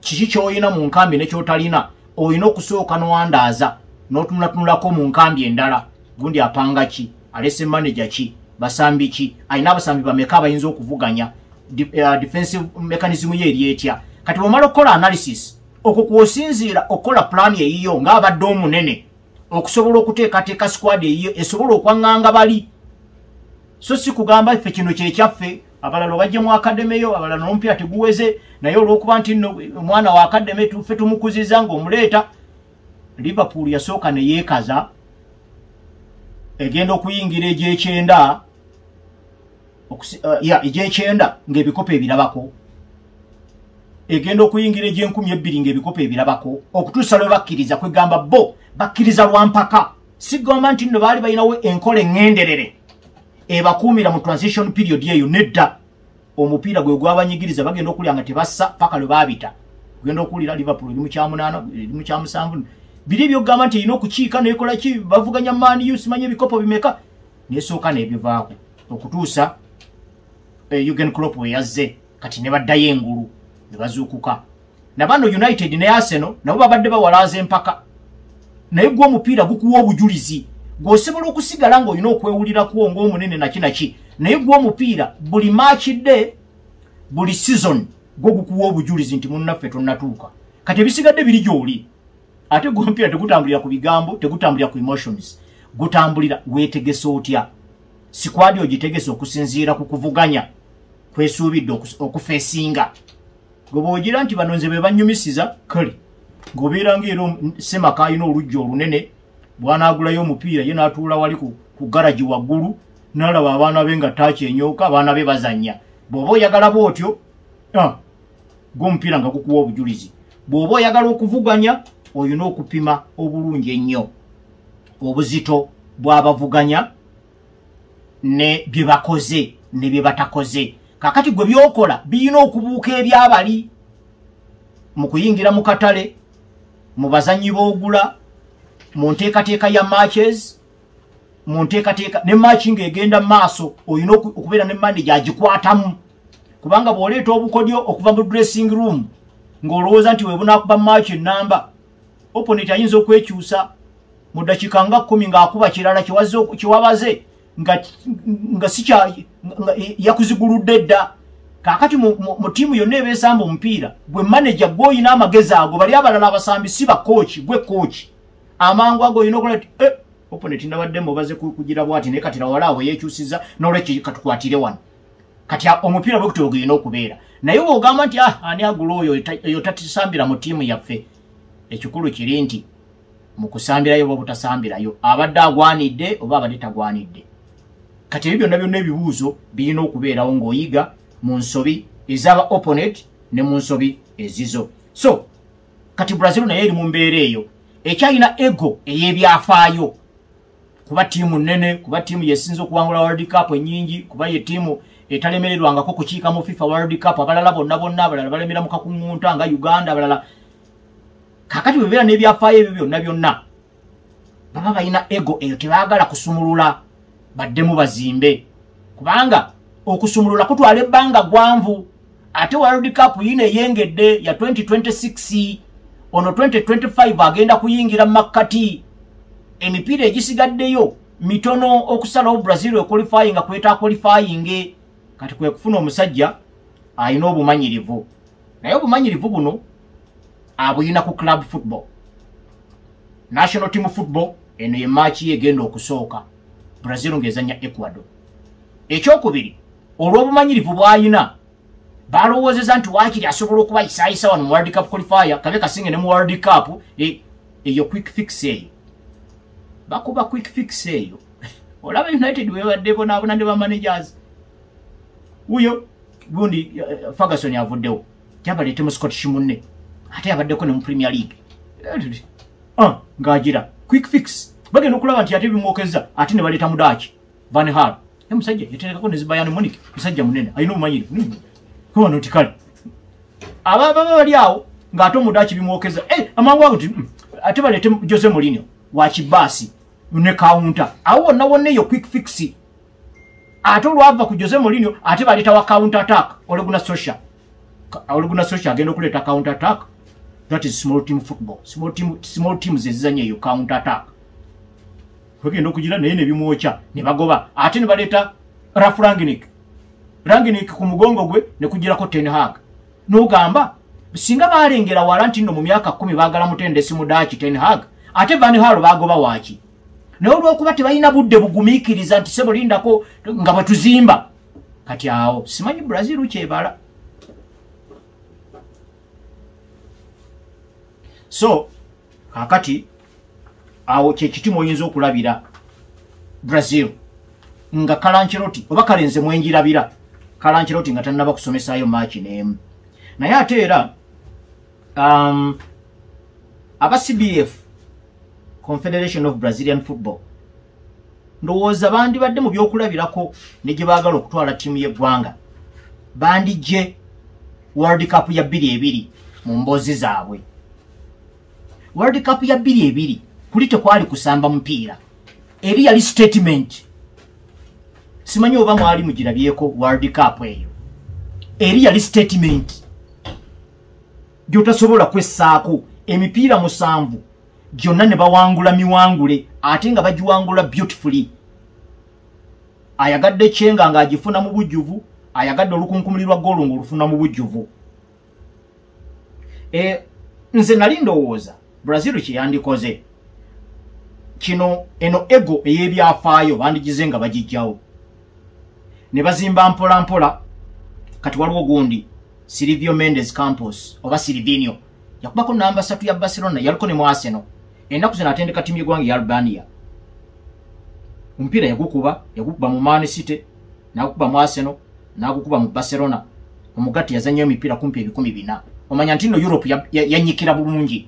kiki ky'olina mu nkambi nekyotalina olina okusooka n'owandaaza n'otunulatunulako mu nkambi endala gundi apanga ki alese manager ki basambi ki alina abasambi bameka abayinza okuvuganya defensive mechanism ye eri etya kati bw'omala okukola analysis okwo kw'osinziira okukola plan eyiyo ng'abadde omunene okusobola okuteekateeka squad eyiyo esobola okwaŋŋanga bali so si kugamba ffe kino kyekyaffe abalala bajje mu academy yo abalala n'omupiira teguweze naye olw'okuba nti nno omwana wa academy tuffe tumukuziza ng'omuleeta Liverpool yasooka ne yeekaza egenda okuyingira egy'ekyenda egy'ekyenda ng'ebikopo ebirabako egenda okuyingira egy' 2020 ng'ebikopo ebirabako okutuusa lwe bakkiriza kwegamba bo bakkiriza lwampaka sigamba nti nno baali balinawo enkola eŋŋenderere ebakuumira mu transition period eyo nedda omupiira gwe gwabanyigiriza bagenda okulya nga tebassa paka lwe baabita kugenda okuwulira Liverpool eri mu kyamunaana eri mu kyamusanvu biri byogamba nti erina okukiika nekola ki bavuganya Man U simanye ebikopo bimeka nesooka nebivaako okutuusa Jurgen Klopp we yazze kati ne baddayo engulu ne bazuukuka nabano United ne Arsenal nabo babadde bawalaaza empaka naye gwe omupiira gukuwa obujulizi gwosobola okusigala ng'olina okwewulira kuwo ng'omunene nakinaki naye gwe omupiira buli match day buli season gwe gukuwa obujulizi nti munnaffe tonnatuuka kati ebisigadde biri gy'oli ate gwe omupiira tegutambulira ku bigambo tegutambulira ku emotions gutambulira weetegese otya sikwadi ogitegese okusinziira ku kuvuganya kwesuubidde okufeesinga gwe bw'ogira nti bano nze be bannyumisiza kale ng'obeera ng'era semaka alina oluggi olunene bw'anaagulayo omupiira ye n'atuula wali ku garagi waggulu n'alaba abaana be nga taakyenyooka abaana be bazannya bw'oba oyagala bw'otyo gw'omupiira nga gukuwa obujulizi bw'oba oyagala okuvuganya olina okupima obulungi ennyo obuzito bw'abavuganya ne bye bakoze ne bye batakoze kakati gwe byokola birina okubuuka ebyabali mu kuyingira mu katale mu bazanyi b'ogula mu nteekateeka ya matches mu nteekateeka ne match ng'egenda maaso olina okubeera ne manager agikwatamu kubanga bw'oleeta obukodyo okuva mu dressing room ng'olowooza nti weebunaakuba match ennamba opponent ayinza okwekyusa mu dakiika nga 10 ng'akuba kirala kiwabaze nga yakuziguludde dda kakati mu tiimu yonna ebeesamba omupiira gwe manager gw'olina amagezi ago bali abalala abasambi si bakooki gwe kooki amangu ago olina okola ti opponent nabadde mubaze kugira bwati naye kati rawala awo yeekyusiza n'olwekyo katukwatire wano kati omupiira bwe kutyo ogulina okubeera naye bw'ogamba nti ani agula oyo tatisambira mu tiimu yaffe ekikulu kiri nti mu kusambirayo oba butasambirayo abadde agwanidde oba abadde tagwanidde kati ebyo byonna byonna ebibuuzo birina okubeerawo ng'oyiga mu nsobi ez'aba opponent ne mu nsobi ezizo so kati Brazil naye eri mu mbeera eyo ekyalina ego ey'ebyafaayo kuba tiimu nnene kuba tiimu yesinza okuwangula World Cup ennyingi kuba ye tiimu etalemererwangako kukiika mu FIFA World Cup abalala bonna abalala balemera mu kakuŋŋunta nga Uganda abalala kakati bwebera n'ebyafaayo ebyo byonna byonna baba balina ego eyo tebaagala kusumulula baddemu bazimbe kubanga okusumulula kutwala ebbanga gwanvu ate World Cup yine yengedde ya 2026 ono 2025 agenda kuyingira makati emipiira egisigaddeyo mitono okusalawo Brazil equalifying nga kweta qualifying kati kwe kufuna omusajja ayina obumanyirivu naye obumanyirivu buno abuyina ku club football national team football eno ye match egenda okusooka Brazil ngezanya Ecuador ekyokubiri olw'obumanyirivu bwayina balowoozeza nti waakiri asobola okuba isaayisa wano mu World Cup qualifier kabe kasinge ne mu World Cup eyo quick fix eyo bakuba quick fix eyo olaba United webadde bonaabona ne bamanagers uyo gundi Ferguson yavuddewo kyabaleete mu Scottish munne ate yabaddeko ne mu Premier League ng'agira quick fix bagenda okulaba nti ate bimwokeza ate ne baleeta mudaaki Van Gaal musajja yaterekako ne Bayern Munich musajja munene ayina obumanyirivu wano tikale ababa bali awo ng'ate omudaaki bimwokeza amangu ago ate baleete Jose Mourinho wa kibaasi ne counter awo wonna wonna eyo quick fix ate olwava ku Jose Mourinho ate baleeta wa counter attack Ole Gunnar Solskjaer agenda okuleeta counter attack. That is small team football. Small teams ezizanya eyo counter attack. Kwegenda okugira naye ne bimwocha ne bagoba ate ne baleeta Ralf Rangnick ku mugongo gwe ne kugirako Ten Hag. N'ogamba singa balengera wala nti nno mu myaka 10 baagala mutendesi mudaaki Ten Hag ate Van Gaal bagoba waaki. Naye olw'okuba tebalina budde bugumiikiriza nti sebo lindako nga bwe tuzimba kati awo simanyi Brazil kyebala. So kakati awo kyekitimu oyinza okulabira Brazil nga Kalancheroti oba kalenze mwenjirabira Kalancheroti nga tannaba kusomesaayo match n'emu naye ate era aba CBF Confederation of Brazilian Football ndowooza bandibadde mu byokulabirako ne gye baagala okutwala ttiimu y'eggwanga bandijje World Cup ya 2020 mu mboozi zaabwe. World Cup ya 2020 kuli tekwali kusamba mupiira eri yali statement simanyi oba mwali mugirabyeko World Cup eyo eri yali statement gyotasobola kwessaako emipiira 7 gyonna ne bawangula miwangule ate nga bagiwangula beautifully ayagadde kyenga nga agifuna mu bujjuvu ayagadde olukunkumulirwa golo ng'olufuna mu bujjuvu nze nali ndowooza Brazil kyeyandikoze kino eno ego ey'ebyafaayo bandigize nga bagijjawo ne bazimba mpola mpola kati waliwo gundi Silvio Mendes Campos oba Silvinho yakubako namba 3 ya Barcelona yaliko ne mu Arsenal ennaku zino atendeka ttiimu y'eggwanga ya Albania omupiira yagukuba mu Man City n'agukuba mu Arsenal n'agukuba mu Barcelona omugatti yazannyo emipiira kumpi 1400 omanya nti no Europe yanyikira bulungi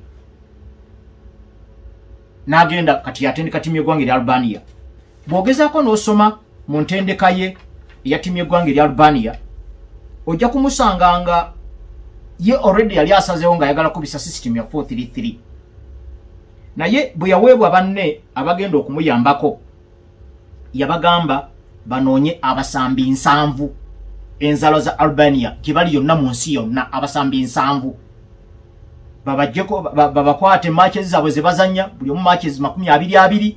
n'agenda kati yatendeka ttiimu y'eggwanga erya Albania bw'ogezaako n'osoma mu ntendeka ye eya ttiimu y'eggwanga erya Albania ojja kumusanga nga ye already yali asazeewo ng'ayagala kubisa system ya 4-3-3 naye bwe yaweebwa banne abagenda okumuyambako yabagamba banoonye abasambi 7 enzalo za Albania gye bali yonna mu nsi yonna abasambi 7 babajjeko babakwate matches zaabwe ze bazanya buli omu matches 22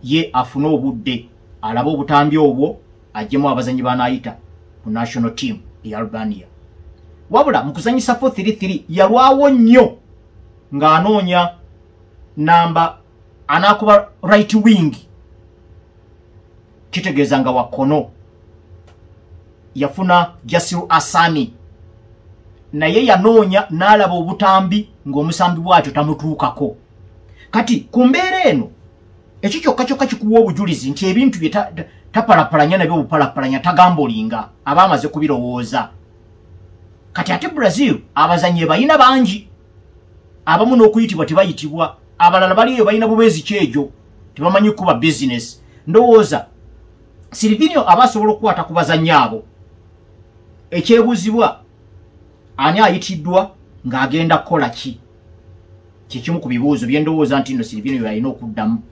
ye afuna obudde alaba obutambi obwo ajjemu abazanyi banaayita ku national team ya Albania wabula mu kuzanyisa 4-3-3 yalwawo nnyo ng'anoonya namba anaakuba right wing kitegeeza nga wakono yafuna Jasiru Asani naye yanoonya n'alaba obutambi ng'omusambi bwatyo tamutuukako kati ku mbeera eno ekyo kyokka kikuwa obujulizi nti ebintu bye tapalapalanya nabyo obupalapalanya tagambolinga aba amaze kubirowooza kati ate Brazil abazanyi balina bangi abamu n'okuyitibwa tebayitibwa abalala baliyo balina bubeezi kyejo tebamanyi kuba business ndowooza Silvinho aba asobola okukwata ku bazanyi abo ekyebuuzibwa ani ayitiddwa ng'agenda kukola ki kikimu ku bibuuzo byendowooza nti nno Silvino yalina okuddamu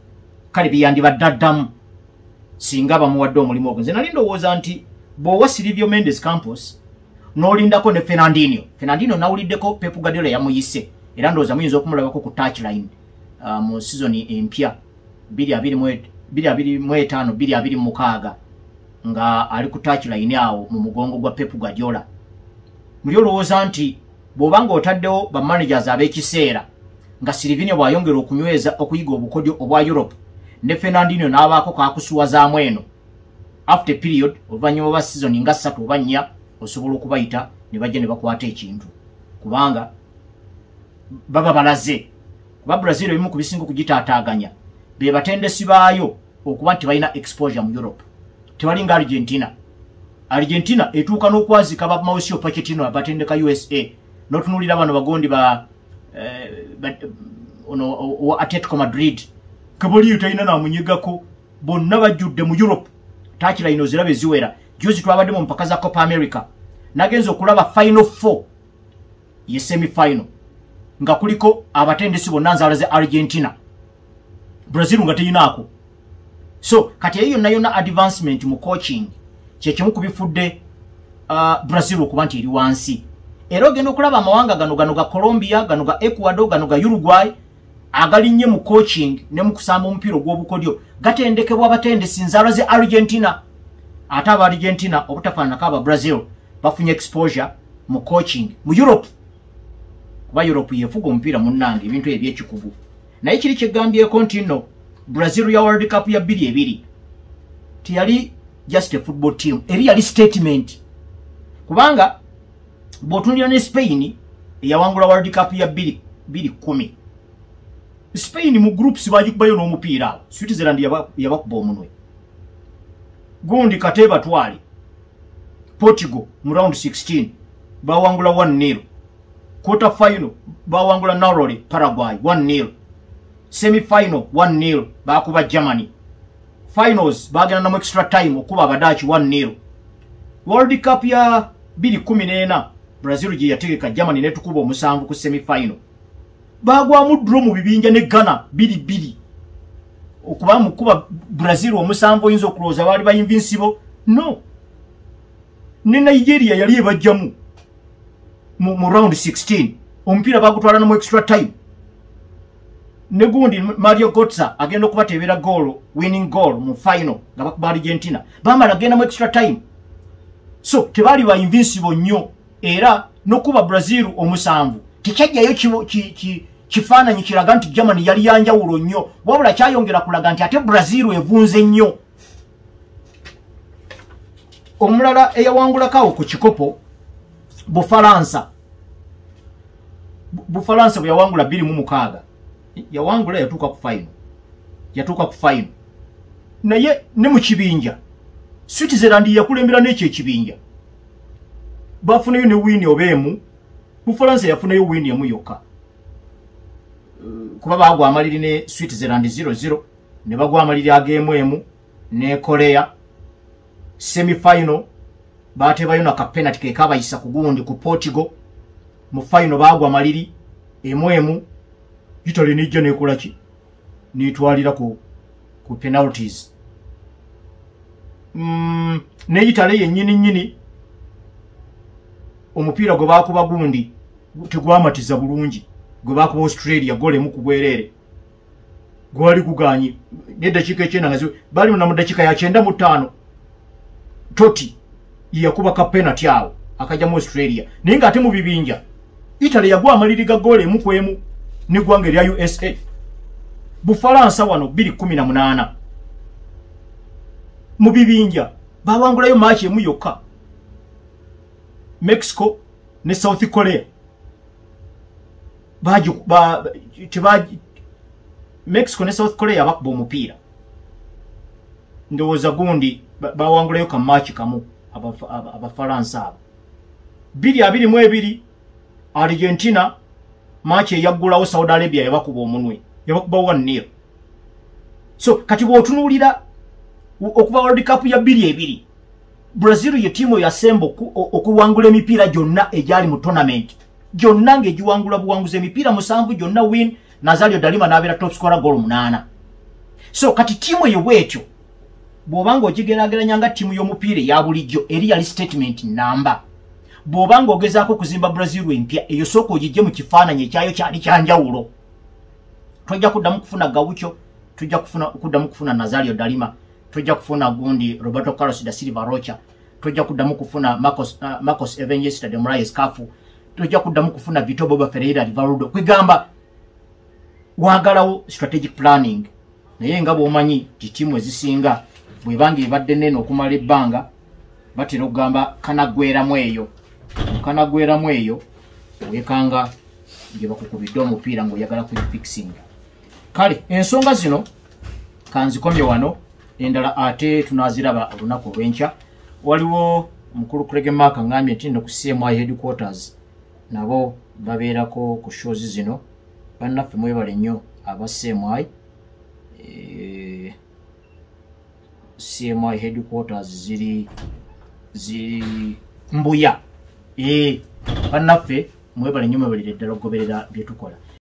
kale byandibadde addamu singa bamuwadde omulimu ogwo nze nali ndowooza nti bw'owa Silvio Mendes Campos n'olindako ne Fernandinho nawuliddeko Pep Guardiola yamuyise era ndowooza muyinza okumulabako ku touchline mu sizoni empya 2025-2026 nga ali ku touchline awo mu mugongo gwa Pep Guardiola. Muli olowooza nti bw'obanga otaddewo ba managers ab'ekiseera nga Silvino bw'ayongera okunyweza okuyiga obukodyo obwa Europe ne Fernandinho n'abaako kaakusuwazaamu eno after period oluvannyuma bwa season nga 3 oba 4 osobola okubayita ne bajja ne bakwata ekintu kubanga baba balaze kuba Brazil ebimu ku bisinga okugitaataaganya be batendesi baayo okuba nti balina exposure mu Europe tebalinga Argentina etuuka n'okwazika ba Mauricio Pochettino abatendeka USA n'otunuulira bano bagondi ba Atletico Madrid kabali talina namunyigako bonna bajjudde mu Europe taakira ino zirabe ziwera jozi twabadde mu mpaka za Copa America nagenzo okulaba final 4 ye semi final nga kuliko abatendesi bonna nzalaze Argentina Brazil nga teyinaako so kati eyo nayo na advancement mu coaching kyekimu kubifudde Brazil okuba nti eri wansi era ogenda okulaba amawanga gano ga Colombia gano ga Ecuador gano ga Uruguay agalinnye mu coaching ne mu kusamba omupiira ogw'obukodyo gatendekebwa abatendesi nzalaze Argentina ate aba Argentina obutafaanana kaba Brazil bafunye exposure mu coaching mu Europe kuba Europe yefuga omupiira munnange ebintu ebyekikubu naye kiri kyeggambyeko nti nno Brazil ya World Cup ya 2022 tiyali just a football team eri yali statement kubanga bw'otunulira ne Spain eyawangula World Cup ya 2010 Spain mu groups bagikubayo n'omupiira Switzerland yabakuba omunwe gundi kate batwali Portugal mu round 16 bawangula 1-0 quarter final bawangula Norway Paraguay 1-0 semi final 1-0 bakuba Germany finals bagenda na extra time okuba abadachi 1-0 World Cup ya 2014 Brazil je yategeka Germany netukuba omusanvu ku semi final bagwamu draw mu bibinja ne Ghana 2-2 okuba mukuba Brazil omusanvu oyinza okuloza bali ba invincible no ne Nigeria yali ebajjamu mu round 16 omupiira bagutwala na mu extra time ne gundi Mario Götze agenda okubatebera goal winning goal mu final nga bakuba Argentina bamala agenda mu extra time so tebali ba invincible nnyo era nokuba Brazil omusanvu tikyajjayo kifaananyi kiraga nti Germany yali yanjawulo nnyo wabula kyayongera kulaga nti ate Brazil evunze nnyo omulala eyawangulakawo ku kikopo Bufalansa bwe yawangula 2-6 yawangula yatuuka ku final naye ne mu kibinja Switzerland yakulembera n'ekyo ekibinja bafunayo ne wini obeemu Bufalansa yafunayo wini emu yokka kuba bagwa amaliri ne Switzerland 0-0 ne bagwa amaliri agemu emu ne Korea semi final batebayo na penalty ke kabayisa ku gundi ku Portugal mu final bagwa amaliri emu Italy nijja nekola ki nitwalira ku penalties ne Italy yennyini omupiira gwe bakuba gundi tegwamatiza bulungi gwe bakuba Australia gole mu kubwerere gwali guganyi ne dakika ekyenda nga bali mu dakika ya 95 Totti yakuba ka penalty awo akaja mu Australia ninga ate mu bibinja Italy yagwa amaliri ga gole mu kwemu ni gwange lya USA Bufalansa wano 2018 mu bibinja bawangulayo match emu yokka Mexico ne South Korea Mexico ne South Korea bakuba omupiira ndowooza gundi bawangulayo ka match kamu abafalansa abo 2-2 Argentina match eyaggulawo Saudi Arabia yabakuba omunwe yabakuba 1-0 so kati bw'otunuulira okuva World Cup ya 2022 Brazil ye timu ya sembo okuwangula emipiira gyonna egyali mu tournament gyonna ng'egiwangula buwanguzi emipiira 7 gyonna win Nazario Dalima n'abeera top scorer goal 8. So kati timu eyo bwetyo bw'obanga ogigeraageranya nga timu y'omupiira ya bulijjo eri yali statement namba. Bw'obanga ogezaako okuzimba Brazil empya eyo sooka ogijje mu kifaananyi ekyayo kyali kyanjawulo. Tojja kuddamu kufuna Gaucho, tujja kuddamu kufuna Nazario Dalima, tojja kufuna gundi Roberto Carlos da Silva Rocha, tojja kuddamu kufuna Marcos Evangelista de Moraes Cafu, tojja kuddamu kufuna Vitor Boba Ferreira Rivaldo. Kwegamba waagalawo strategic planning. Naye nga bw'omanyi timu ezisinga bw'ebanga ebadde nene okumala ebbanga batera okugamba kanagweramu eyo owekanga gye bakukubidde omupiira ng'oyagala kuyifixing. Kale ensonga zino kanzikomye wano, endala ate tunaaziraba olunaku olw'enkya. Waliwo mukulu Craig Mark ngambye nti no ku CMI headquarters nabo babeerako ku shows zino. Bannaffe mwebale nnyo aba CMI. CMI headquarters ziri Mbuya. Bannaffe mwebale nnyo mwebalire ddala okugoberera bye tukola.